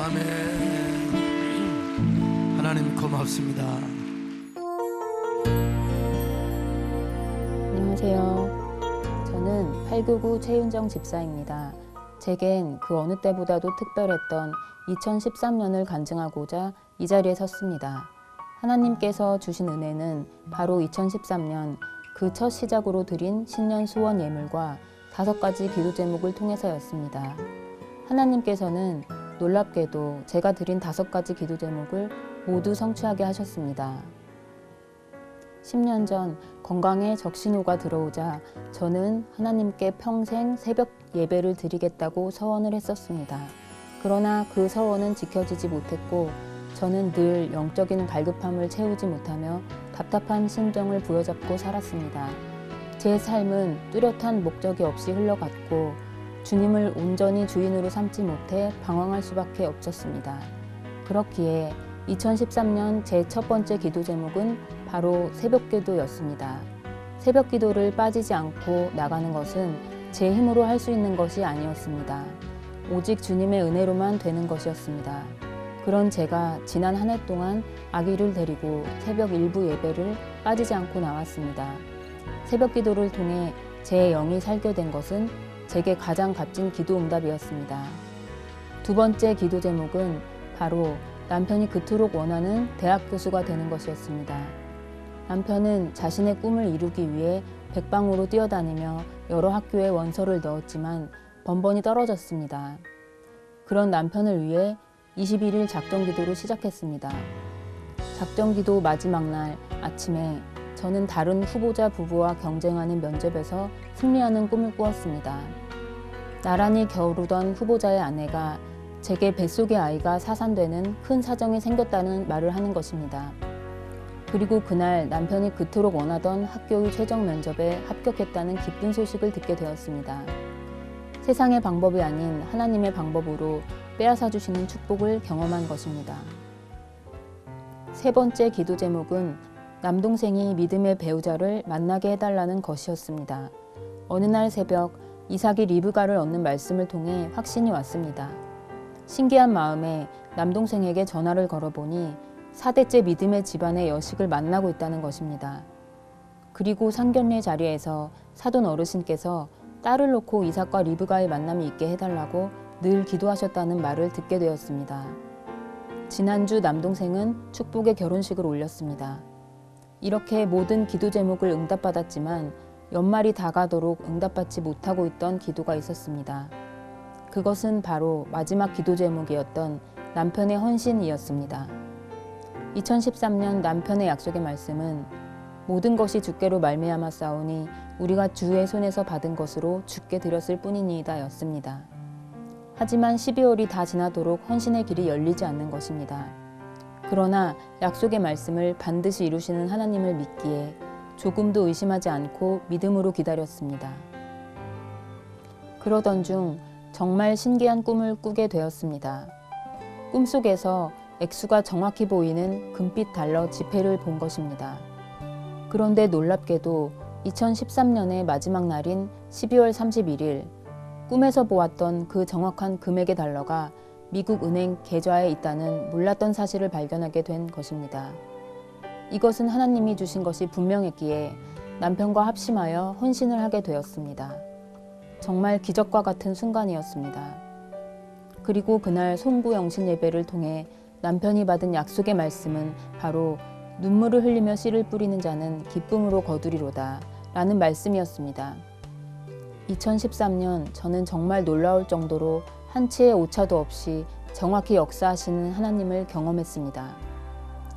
아멘. 하나님 고맙습니다. 안녕하세요. 저는 899 최윤정 집사입니다. 제겐 그 어느 때보다도 특별했던 2013년을 간증하고자 이 자리에 섰습니다. 하나님께서 주신 은혜는 바로 2013년 그 첫 시작으로 드린 신년 소원 예물과 5가지 기도 제목을 통해서였습니다. 하나님께서는 놀랍게도 제가 드린 5가지 기도 제목을 모두 성취하게 하셨습니다. 10년 전 건강에 적신호가 들어오자 저는 하나님께 평생 새벽 예배를 드리겠다고 서원을 했었습니다. 그러나 그 서원은 지켜지지 못했고 저는 늘 영적인 갈급함을 채우지 못하며 답답한 심정을 부여잡고 살았습니다. 제 삶은 뚜렷한 목적이 없이 흘러갔고 주님을 온전히 주인으로 삼지 못해 방황할 수밖에 없었습니다. 그렇기에 2013년 제 첫 번째 기도 제목은 바로 새벽기도였습니다. 새벽기도를 빠지지 않고 나가는 것은 제 힘으로 할 수 있는 것이 아니었습니다. 오직 주님의 은혜로만 되는 것이었습니다. 그런 제가 지난 한 해 동안 아기를 데리고 새벽 일부 예배를 빠지지 않고 나왔습니다. 새벽기도를 통해 제 영이 살게 된 것은 제게 가장 값진 기도 응답이었습니다. 두 번째 기도 제목은 바로 남편이 그토록 원하는 대학 교수가 되는 것이었습니다. 남편은 자신의 꿈을 이루기 위해 백방으로 뛰어다니며 여러 학교에 원서를 넣었지만 번번이 떨어졌습니다. 그런 남편을 위해 21일 작정기도를 시작했습니다. 작정기도 마지막 날 아침에 저는 다른 후보자 부부와 경쟁하는 면접에서 승리하는 꿈을 꾸었습니다. 나란히 겨루던 후보자의 아내가 제게 뱃속의 아이가 사산되는 큰 사정이 생겼다는 말을 하는 것입니다. 그리고 그날 남편이 그토록 원하던 학교의 최종 면접에 합격했다는 기쁜 소식을 듣게 되었습니다. 세상의 방법이 아닌 하나님의 방법으로 빼앗아 주시는 축복을 경험한 것입니다. 세 번째 기도 제목은 남동생이 믿음의 배우자를 만나게 해달라는 것이었습니다. 어느 날 새벽 이삭이 리브가를 얻는 말씀을 통해 확신이 왔습니다. 신기한 마음에 남동생에게 전화를 걸어보니 4대째 믿음의 집안의 여식을 만나고 있다는 것입니다. 그리고 상견례 자리에서 사돈 어르신께서 딸을 놓고 이삭과 리브가의 만남이 있게 해달라고 늘 기도하셨다는 말을 듣게 되었습니다. 지난주 남동생은 축복의 결혼식을 올렸습니다. 이렇게 모든 기도 제목을 응답받았지만 연말이 다가도록 응답받지 못하고 있던 기도가 있었습니다. 그것은 바로 마지막 기도 제목이었던 남편의 헌신이었습니다. 2013년 남편의 약속의 말씀은 모든 것이 주께로 말미암아 싸우니 우리가 주의 손에서 받은 것으로 주께 드렸을 뿐이니이다 였습니다. 하지만 12월이 다 지나도록 헌신의 길이 열리지 않는 것입니다. 그러나 약속의 말씀을 반드시 이루시는 하나님을 믿기에 조금도 의심하지 않고 믿음으로 기다렸습니다. 그러던 중 정말 신기한 꿈을 꾸게 되었습니다. 꿈속에서 액수가 정확히 보이는 금빛 달러 지폐를 본 것입니다. 그런데 놀랍게도 2013년의 마지막 날인 12월 31일, 꿈에서 보았던 그 정확한 금액의 달러가 미국 은행 계좌에 있다는 몰랐던 사실을 발견하게 된 것입니다. 이것은 하나님이 주신 것이 분명했기에 남편과 합심하여 헌신을 하게 되었습니다. 정말 기적과 같은 순간이었습니다. 그리고 그날 송구영신 예배를 통해 남편이 받은 약속의 말씀은 바로 눈물을 흘리며 씨를 뿌리는 자는 기쁨으로 거두리로다 라는 말씀이었습니다. 2013년 저는 정말 놀라울 정도로 한치의 오차도 없이 정확히 역사하시는 하나님을 경험했습니다.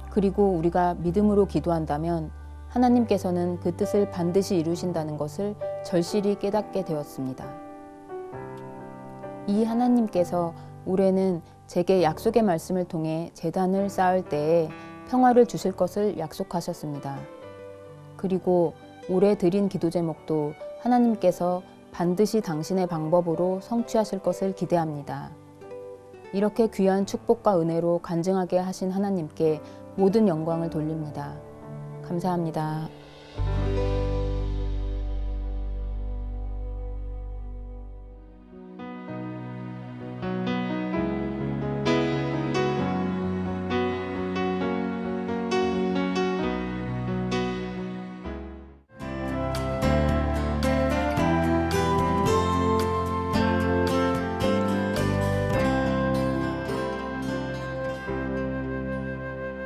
그리고 우리가 믿음으로 기도한다면 하나님께서는 그 뜻을 반드시 이루신다는 것을 절실히 깨닫게 되었습니다. 이 하나님께서 올해는 제게 약속의 말씀을 통해 제단을 쌓을 때에 평화를 주실 것을 약속하셨습니다. 그리고 올해 드린 기도 제목도 하나님께서 반드시 당신의 방법으로 성취하실 것을 기대합니다. 이렇게 귀한 축복과 은혜로 간증하게 하신 하나님께 모든 영광을 돌립니다. 감사합니다.